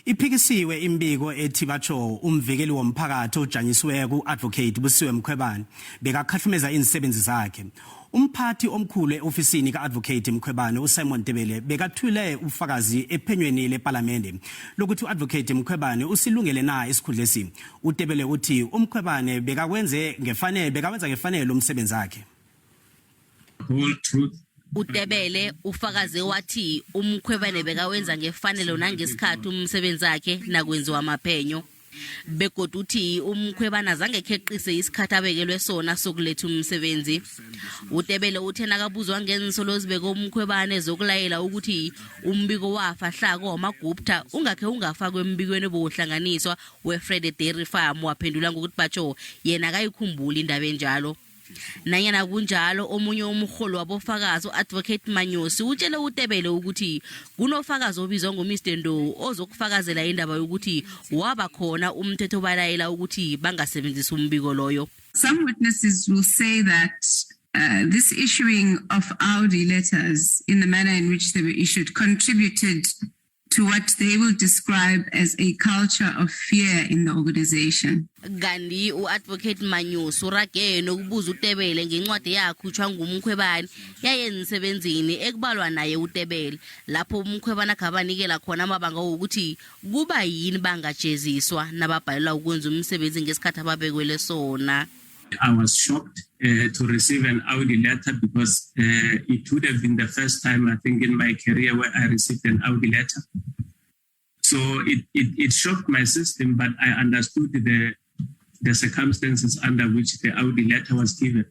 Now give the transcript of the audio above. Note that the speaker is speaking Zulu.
IPhikisiwe iimbiko ethi batjho uMvikeli womPhakathi ojanyisiweko uAdvocate Busisiwe Mkhwebane bekakhahlumeza iinsebenzi zakhe. Umphathi omkhulu e-Ofisini kaAdvocate Mkhwebane uSimon Tebele bekathule ubufakazi ephenyweni lepalamende lokuthi uAdvocate Mkhwebane usilungele na isikhundlesi. UTebele uthi uMkhwebane bekawenza ngefanele umsebenzi wakhe. Whole truth. UTebele ufakaze wathi uMkhwebane bekawenza ngefanelo nangesikhathi umsebenzi wakhe nakwenziwa amaphenyo. Begodu uthi uMkhwebane azange kheqise isikhathi abekelwe sona sokuletha umsebenzi. UTebele uthe nakabuzwa ngensolo zibeke uMkhwebane zokulayela ukuthi umbiko wafahlako wamagupta ungakhe ungafakwe embikweni obuhlanganiswa weFred Dairy Farm, waphendula ngokuthi batjho yena akayikhumbuli indaba enjalo. Nanyana kunjalo omunye umkhulu wabofakazi uAdvocate Manyosi utshele uTebele ukuthi kunofakazi obizwa ngoMr Ndo ozokufakazela indaba yokuthi waba khona umthetho balayela ukuthi bangasebenzisa umbiko loyo. Some witnesses will say that this issuing of Audi letters in the manner in which they were issued contributed to what they will describe as a culture of fear in the organization. Gandhi uAdvocate Manyosi urage nokubuza uTebele ngencwadi yakhutshwa nguMkhwebane yayensebenzini ekubalwa naye uTebele lapho uMkhwebane akabanikela khona amabanga ukuthi kuba yini bangajeziswa nababhalelwa ukwenza umsebenzi ngesikhathi ababekwele sona. I was shocked to receive an Audi letter because it would have been the first time, I think, in my career where I received an Audi letter. So it shocked my system, but I understood the circumstances under which the Audi letter was given.